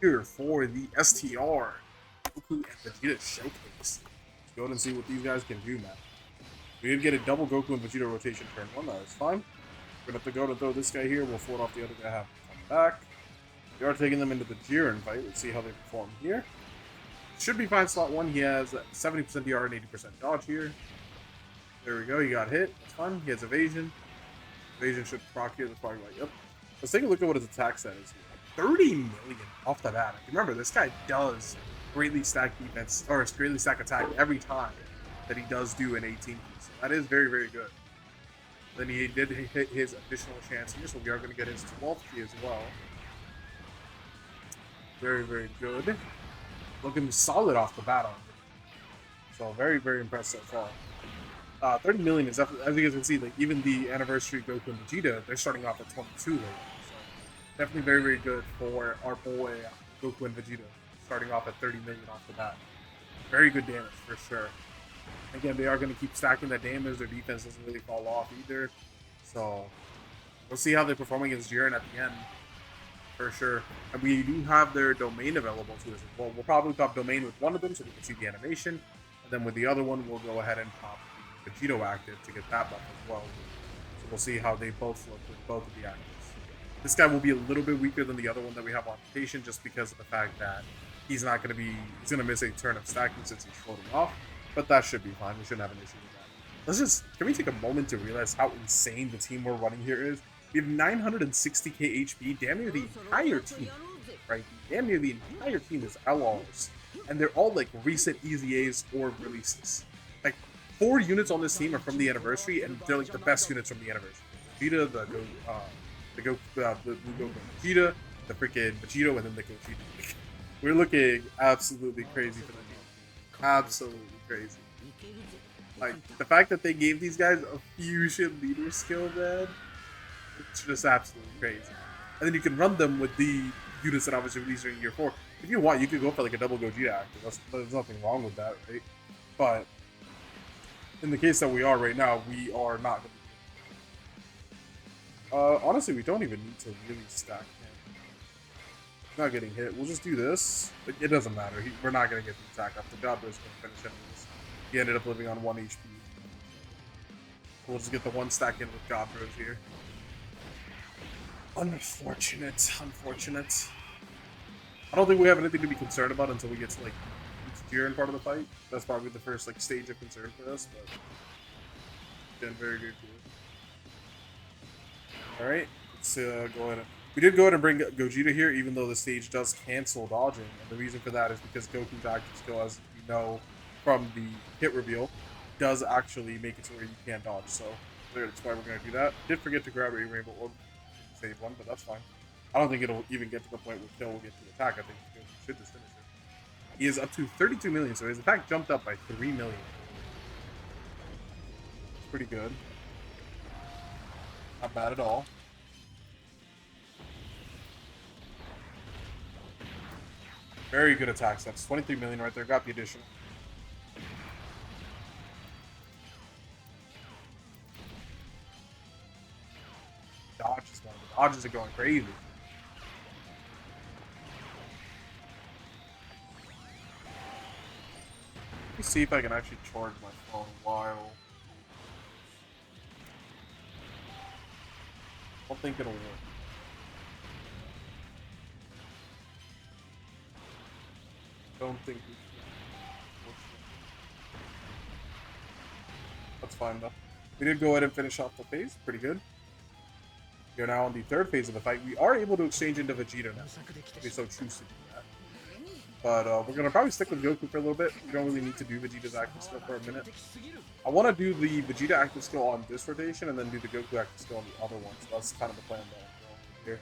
here for the STR Goku and Vegeta showcase. Let's go ahead and see what these guys can do, man. We did get a double Goku and Vegeta rotation turn one. That is fine. We're gonna have to go to throw this guy here. We'll float off the other guy. Have him come back. We are taking them into the Jiren fight. Let's see how they perform here. Should be fine. Slot one. He has 70% DR and 80% dodge here. There we go. He got hit. That's fine. He has evasion. Evasion should proc here. That's probably right. Yep. Let's take a look at what his attack set is. 30 million off the bat. Remember, this guy does greatly stack defense, or greatly stack attack every time that he does do an 18 piece. So that is very, very good. Then he did hit his additional chance here, so we are going to get his 12th key as well. Very, very good. Looking solid off the bat on him. So very, very impressed so far. 30 million is definitely, as you guys can see, like even the anniversary Goku and Vegeta, they're starting off at 22 right now. So definitely very, very good for our boy Goku and Vegeta, starting off at 30 million off the bat. Very good damage for sure. Again, they are going to keep stacking that damage. Their defense doesn't really fall off either. So we'll see how they perform against Jiren at the end, for sure. And we do have their domain available to us as well. We'll probably pop domain with one of them so we can see the animation. And then with the other one, we'll go ahead and pop the Vegito active to get that buff as well. So we'll see how they both look with both of the actives. This guy will be a little bit weaker than the other one that we have on rotation just because of the fact that he's going to miss a turn of stacking since he's floating off. But that should be fine. We shouldn't have an issue with that. Can we take a moment to realize how insane the team we're running here is? We have 960k HP, damn near the entire team, right? Damn near the entire team is LRs. And they're all like recent EZAs or releases. Like 4 units on this team are from the anniversary, and they're like the best units from the anniversary. Vegeta, the Blue Goku Vegeta, the freaking Vegito, and then the Gogeta. We're looking absolutely crazy for the team. Absolutely crazy. Like the fact that they gave these guys a fusion leader skill, man, it's just absolutely crazy. And then you can run them with the units that obviously released in year 4. If you want, you could go for like a double Gogeta active. There's nothing wrong with that, right? But in the case that we are right now, we are not going to. Honestly, we don't even need to really stack him. He's not getting hit. We'll just do this. It doesn't matter. We're not going to get the attack up. The job is going to finish anyways. He ended up living on 1 HP. We'll just get the 1 stack in with God Bros here. Unfortunate. Unfortunate. I don't think we have anything to be concerned about until we get to like each Jiren part of the fight. That's probably the first like stage of concern for us, but again, very good too. Alright, let's go ahead and... We did go ahead and bring Gogeta here, even though the stage does cancel dodging. And the reason for that is because Goku's active skill, as you know from the hit reveal, does actually make it to where you can't dodge. So that's why we're going to do that. Did forget to grab a Rainbow Orb to save one, but that's fine. I don't think it'll even get to the point where Kill will get to attack. I think Goku should just finish it. He is up to 32 million, so his attack jumped up by 3 million. It's pretty good. Not bad at all. Very good attack sets. 23 million right there. Got the additional. Dodges, man. The dodges are going crazy. Let me see if I can actually charge my phone while. I don't think it'll work. Don't think we can. That's fine though. We did go ahead and finish off the phase. Pretty good. We are now on the 3rd phase of the fight. We are able to exchange into Vegeta now, if we so choose to do that. But we're going to probably stick with Goku for a little bit. We don't really need to do Vegeta's active skill for a minute. I want to do the Vegeta active skill on this rotation and then do the Goku active skill on the other one. So that's kind of the plan that I'm going here.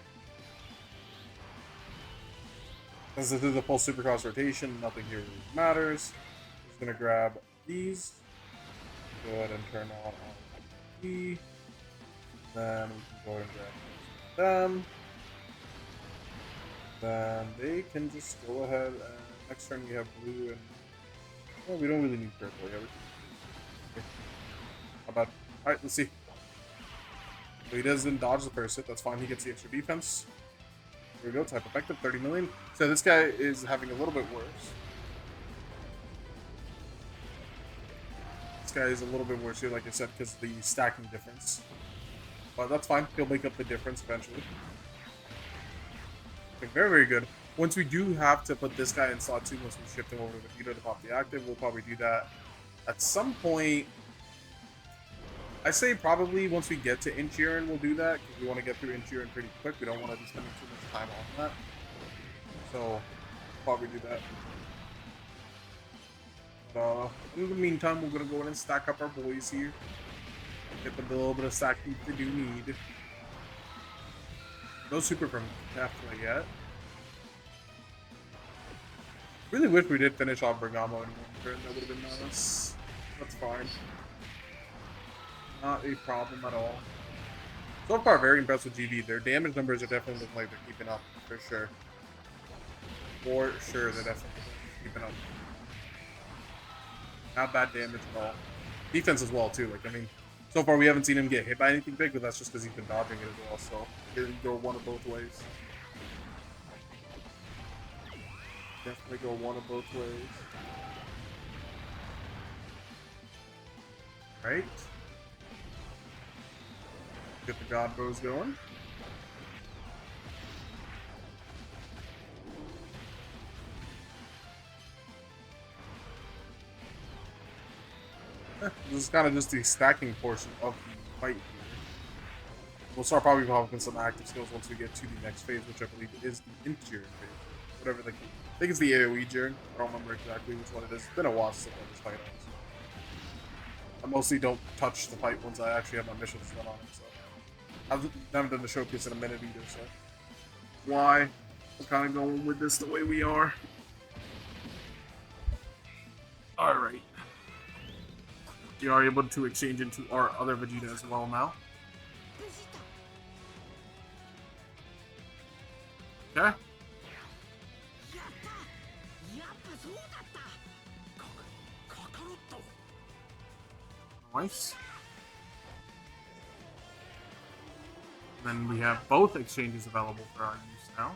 Since this is a full Supercross rotation, nothing here really matters. I'm just going to grab these. Go ahead and turn on RP. Then we can go ahead and grab them. Then they can just go ahead and next turn we have blue and... Well, we don't really need purple yet. Okay. How about... Alright, let's see. So he doesn't dodge the first hit, that's fine, he gets the extra defense. There we go, type effective, 30 million. So this guy is having a little bit worse. This guy is a little bit worse here, like I said, because of the stacking difference. But that's fine. He'll make up the difference eventually. Okay, very, very good. Once we do have to put this guy in slot 2, once we shift him over to Vegeta to pop the active, we'll probably do that at some point. I say probably once we get to Inchirin, we'll do that, because we want to get through Inchirin pretty quick. We don't want to be spending too much time on that. So, probably do that. But, in the meantime, we're going to go in and stack up our boys here. Get the little bit of stacking they do need. No super from Kefla yet. Really wish we did finish off Bergamo in one turn. That would have been nice. That's fine. Not a problem at all. So far, very impressed with GV. Their damage numbers are definitely looking like they're keeping up, for sure. For sure, they're definitely keeping up. Not bad damage at all. Defense as well, too. Like, I mean, so far we haven't seen him get hit by anything big, but that's just because he's been dodging it as well, so it can go one of both ways. Definitely go one of both ways. Right. Get the God Bros going. This is kind of just the stacking portion of the fight here. We'll start probably popping some active skills once we get to the next phase, which I believe is the Interior phase. Whatever they call it. I think it's the AoE Jiren. I don't remember exactly which one it is. It's been a while since I this fight on. So. I mostly don't touch the fight once I actually have my missions done on it. So I haven't done the showcase in a minute either. So why we're kind of going with this the way we are. All right. We are able to exchange into our other Vegeta as well now. Okay. Nice. Then we have both exchanges available for our use now.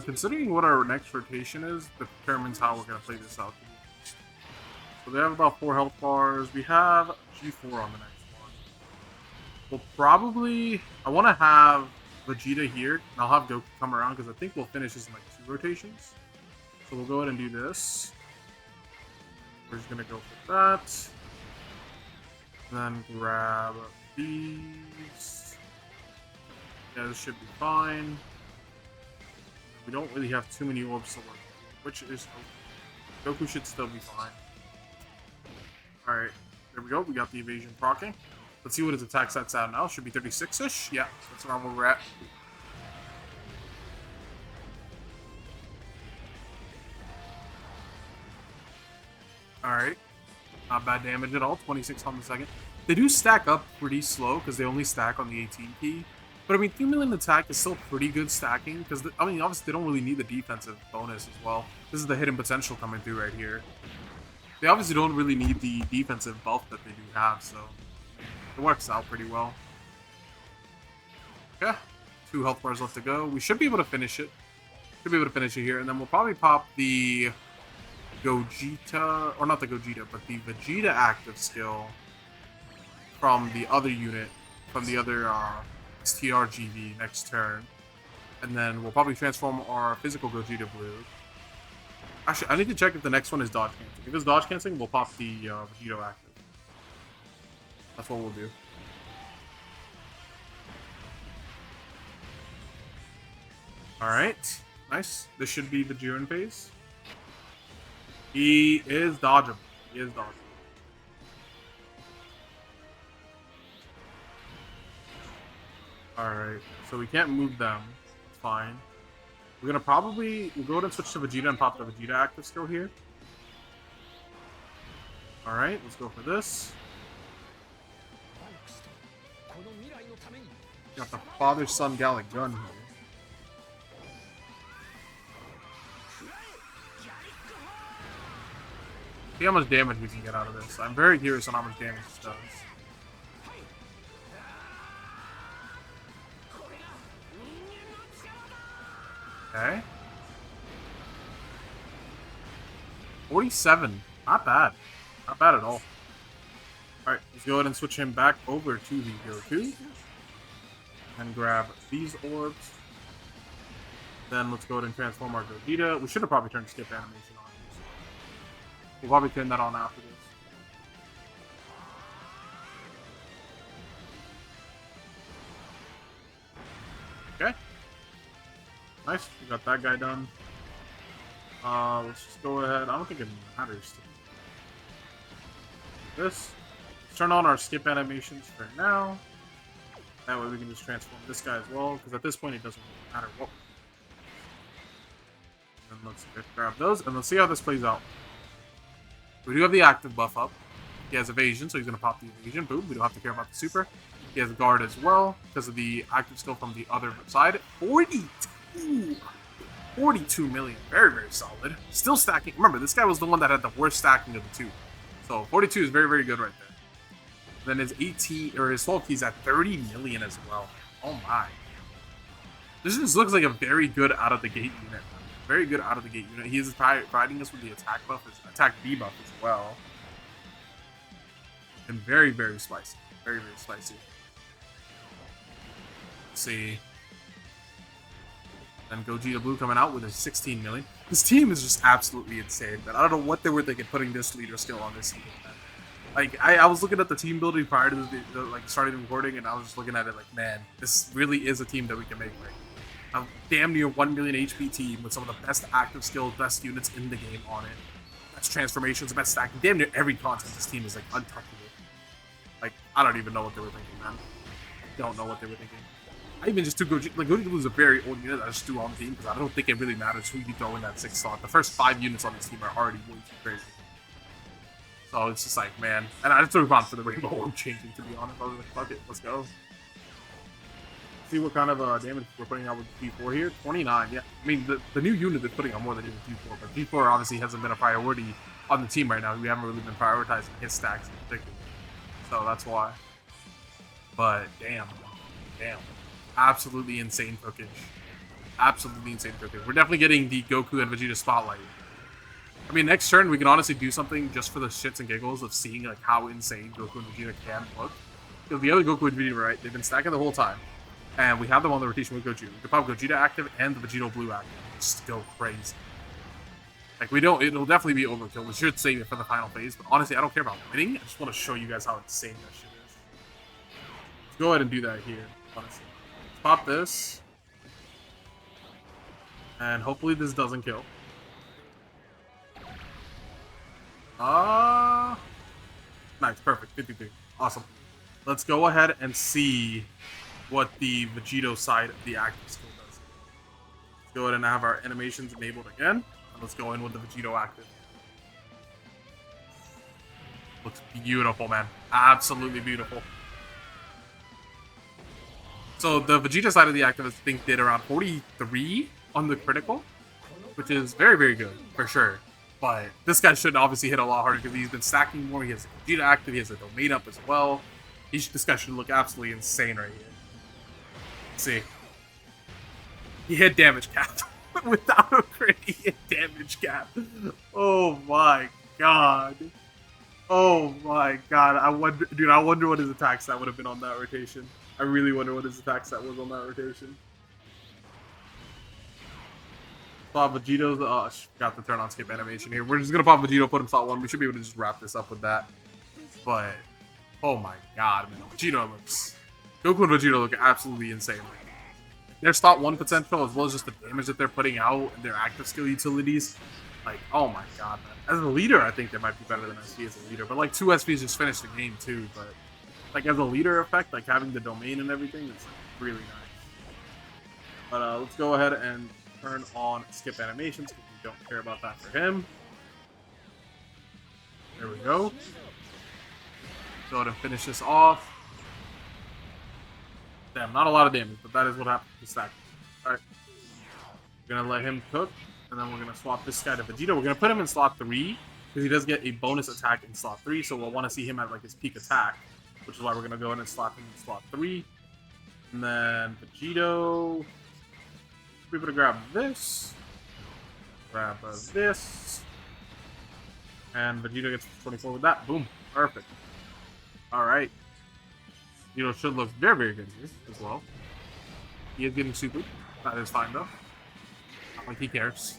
Considering what our next rotation is, determines how we're going to play this out. So they have about 4 health bars. We have G4 on the next one. We'll probably... I want to have Vegeta here, and I'll have Goku come around, because I think we'll finish this in like 2 rotations. So we'll go ahead and do this. We're just going to go for that. Then grab these. Yeah, this should be fine. We don't really have too many orbs to work with, which is okay. Goku should still be fine. Alright, there we go. We got the evasion proccing. Let's see what his attack sets out now. Should be 36-ish. Yeah, that's around where we're at. Alright. Not bad damage at all. 26 on the second. They do stack up pretty slow because they only stack on the 18 key. But I mean, 3 million attack is still pretty good stacking because, I mean, obviously they don't really need the defensive bonus as well. This is the hidden potential coming through right here. They obviously don't really need the defensive buff that they do have, so it works out pretty well. Okay, 2 health bars left to go. We should be able to finish it. Should be able to finish it here, and then we'll probably pop the Gogeta, or not the Gogeta, but the Vegeta active skill from the other unit, from the other STR GV next turn. And then we'll probably transform our physical Gogeta blue. Actually, I need to check if the next one is dodge canceling. If it's dodge canceling, we'll pop the Vegeta active. That's what we'll do. Alright. Nice. This should be the Jiren phase. He is dodgeable. He is dodgeable. Alright. So we can't move them. It's fine. We're gonna probably... We'll go ahead and switch to Vegeta and pop the Vegeta active skill here. Alright, let's go for this. Got the father-son Gallic gun here. See how much damage we can get out of this. I'm very curious on how much damage this does. Okay. 47. Not bad. Not bad at all. Alright, let's go ahead and switch him back over to the Goku. And grab these orbs. Then let's go ahead and transform our Vegeta. We should have probably turned skip animation on. We'll probably turn that on after this. Okay. Nice. We got that guy done. Let's just go ahead. I don't think it matters to this. Let's turn on our skip animations for now. That way we can just transform this guy as well, because at this point it doesn't really matter what. And let's grab those, and let's see how this plays out. We do have the active buff up. He has evasion, so he's going to pop the evasion. Boom, we don't have to care about the super. He has guard as well, because of the active skill from the other side. 42! 42 million. Very, very solid. Still stacking. Remember, this guy was the one that had the worst stacking of the two. So 42 is very, very good right there. Then his 18 or his 12 keys at 30 million as well. Oh my. This just looks like a very good out of the gate unit. Very good out of the gate unit. He is providing us with the attack buff, attack debuff as well. And very, very spicy. Very, very spicy. Let's see. And Gogeta Blue coming out with his 16 million. This team is just absolutely insane, man. I don't know what they were thinking putting this leader skill on this team, man. Like, I was looking at the team building prior to like starting recording, and I was just looking at it like, man, this really is a team that we can make right. A damn near 1 million HP team with some of the best active skill, best units in the game on it. Best transformations, best stacking. Damn near every content this team is like untouchable. Like, I don't even know what they were thinking, man. I don't know what they were thinking. I even just took Gogeta. Like, Gogeta Blue is a very old unit that I just threw on the team because I don't think it really matters who you throw in that 6th slot. The first 5 units on this team are already way too crazy. So it's just like, man. And I just threw on for the Rainbow Orb changing, to be honest. I was like, fuck it, let's go. See what kind of damage we're putting out with G4 here. 29, yeah. I mean, the new unit is putting on more than even G4, but G4 obviously hasn't been a priority on the team right now. We haven't really been prioritizing his stacks in particular. So that's why. But, damn. Damn. Absolutely insane cookage. Absolutely insane cookage. We're definitely getting the Goku and Vegeta spotlight. I mean, next turn, we can honestly do something just for the shits and giggles of seeing like how insane Goku and Vegeta can look. Because the other Goku and Vegeta, right, they've been stacking the whole time. And we have them on the rotation with Goku. We can pop Gogeta active and the Vegeta Blue active. Just go crazy. Like, we don't, it'll definitely be overkill. We should save it for the final phase. But honestly, I don't care about winning. I just want to show you guys how insane that shit is. Let's go ahead and do that here, honestly. Let's pop this. And hopefully this doesn't kill. Nice, perfect. 53. Awesome. Let's go ahead and see what the Vegito side of the active skill does. Let's go ahead and have our animations enabled again. And let's go in with the Vegito active. Looks beautiful, man. Absolutely beautiful. So the Vegeta side of the active, I think, did around 43 on the critical, which is very, very good, for sure. But this guy should obviously hit a lot harder because he's been stacking more. He has a Vegeta active. He has a domain up as well. This guy should look absolutely insane right here. Let's see. He hit damage cap. Without a crit, he hit damage cap. Oh my god. Oh my god. I wonder what his attack stat would have been on that rotation. I really wonder what his attack stat was on that rotation. Pop Vegito's. Oh, I forgot to turn on skip animation here. We're just gonna pop Vegito, put him slot 1. We should be able to just wrap this up with that. But oh my god, man, Vegito looks. Goku and Vegito look absolutely insane. Their slot 1 potential, as well as just the damage that they're putting out and their active skill utilities. Like, oh my god, man. As a leader, I think they might be better than SV as a leader. But like 2 SVs just finished the game too. But like as a leader effect, like having the domain and everything, it's like, really nice. But let's go ahead and turn on skip animations because we don't care about that for him. There we go. Go ahead and finish this off. Damn, not a lot of damage, but that is what happens to stack. Alright. We're gonna let him cook, and then we're gonna swap this guy to Vegeta. We're gonna put him in slot 3, because he does get a bonus attack in slot 3, so we'll want to see him at like his peak attack, which is why we're gonna go in and slot him in slot 3. And then Vegito, be able to grab this, grab this, and Vegito gets 24 with that. Boom, perfect. All right, Vegito should look very, very good here as well. He is getting super. That is fine though. Not like he cares.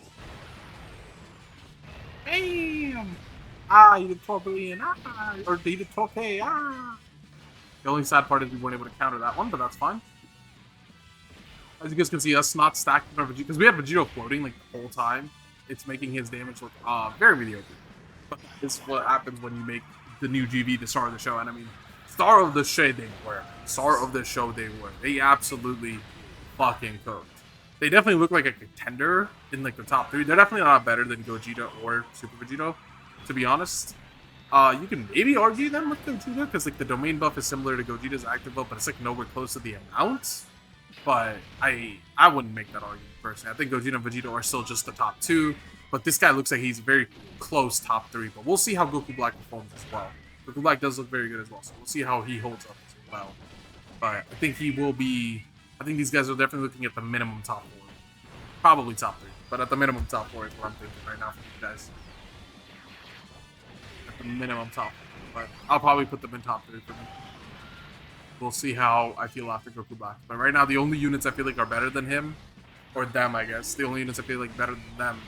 Bam! Ah, you did 12 billion. Ah, or he did 12k. Ah. The only sad part is we weren't able to counter that one, but that's fine. As you guys can see, us not stacking our Vegito, because we had Vegito floating like the whole time. It's making his damage look very mediocre. But this is what happens when you make the new GV the star of the show. And I mean, star of the show they were. Star of the show they were. They absolutely fucking cooked. They definitely look like a contender in like the top 3. They're definitely not better than Gogeta or Super Vegito, to be honest. You can maybe argue them with Gogeta because like the domain buff is similar to Gogeta's active buff, but it's like nowhere close to the amount. But I wouldn't make that argument personally. I think Gogeta and Vegeta are still just the top 2, but this guy looks like he's very close top 3. But we'll see how Goku Black performs as well. Goku Black does look very good as well, so we'll see how he holds up as well. But I think he will be. I think these guys are definitely looking at the minimum top 4. Probably top 3. But at the minimum top 4 is what I'm thinking right now for you guys. At the minimum top 4. But I'll probably put them in top 3 for me. We'll see how I feel after Goku Black. But right now, the only units I feel like are better than him, or them, I guess. The only units I feel like better than them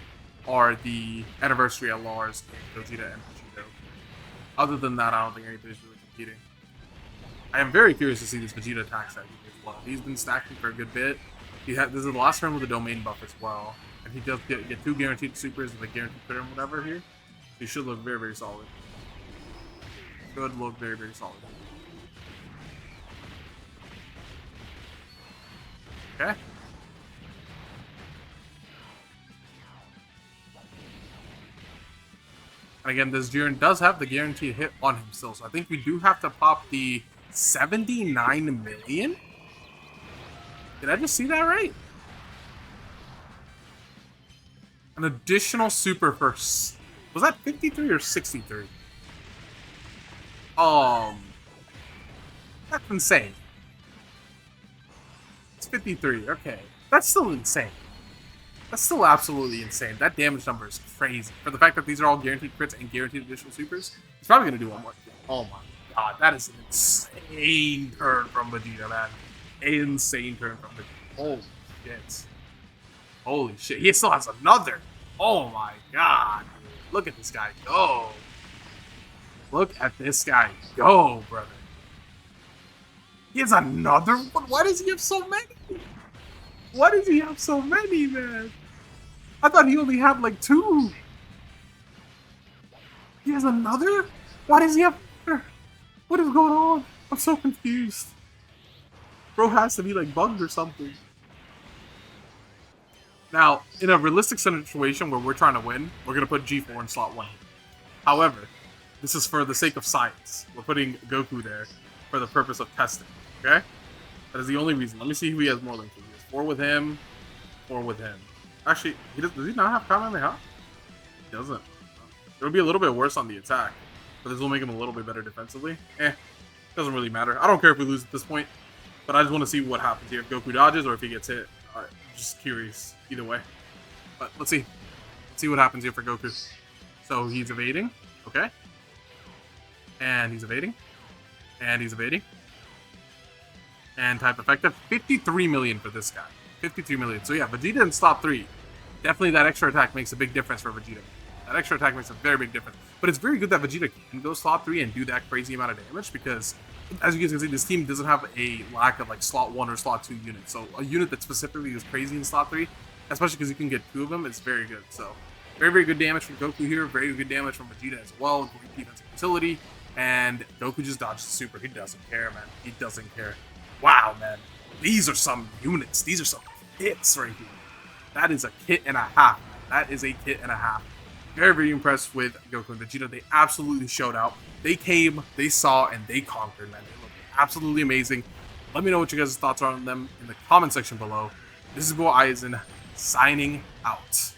are the Anniversary LRs, Gogeta and Vegito. Other than that, I don't think anybody's really competing. I am very curious to see this Vegeta attack strategy as well. He's been stacking for a good bit. This is the last turn with the domain buff as well. And he does get 2 guaranteed supers and the guaranteed crit and whatever here. So he should look very, very solid. Should look very, very solid. Okay. And again, this Jiren does have the guaranteed hit on him still. So I think we do have to pop the 79 million? Did I just see that right? An additional super first. Was that 53 or 63? That's insane. It's 53, okay. That's still insane. That's still absolutely insane. That damage number is crazy. For the fact that these are all guaranteed crits and guaranteed additional supers, he's probably going to do one more. Oh my god, that is an insane turn from Vegeta, man. Insane turn from Vegeta. Holy shit. Holy shit. He still has another. Oh my god. Look at this guy go. Look at this guy go, brother. He has another one? Why does he have so many? Why does he have so many, man? I thought he only had like 2. He has another? Why does he have another? What is going on? I'm so confused. Bro has to be like bugged or something. Now, in a realistic situation where we're trying to win, we're going to put G4 in slot 1. However, this is for the sake of science. We're putting Goku there for the purpose of testing. Okay? That is the only reason. Let me see who he has more links with. He has 4 with him, 4 with him. Actually, does he not have Kamehameha? He doesn't. It would be a little bit worse on the attack, but this will make him a little bit better defensively. Doesn't really matter. I don't care if we lose at this point, but I just want to see what happens here. If Goku dodges or if he gets hit. Alright, just curious either way. But let's see. Let's see what happens here for Goku. So he's evading. Okay. And he's evading. And he's evading. And type effective. 53 million for this guy. 53 million. So yeah, Vegeta in slot 3. Definitely that extra attack makes a big difference for Vegeta. That extra attack makes a very big difference. But it's very good that Vegeta can go slot 3 and do that crazy amount of damage because, as you guys can see, this team doesn't have a lack of like slot 1 or slot 2 units. So a unit that specifically is crazy in slot 3, especially because you can get 2 of them, is very good. So very, very good damage from Goku here. Very good damage from Vegeta as well. Great defensive utility. And Goku just dodges the super. He doesn't care, man. He doesn't care. Wow, man. These are some units. These are some hits right here. That is a kit and a half. That is a kit and a half. Very, very impressed with Goku and Vegeta. They absolutely showed out. They came, they saw, and they conquered, man. They look absolutely amazing. Let me know what you guys' thoughts are on them in the comment section below. This is Bo Eisen signing out.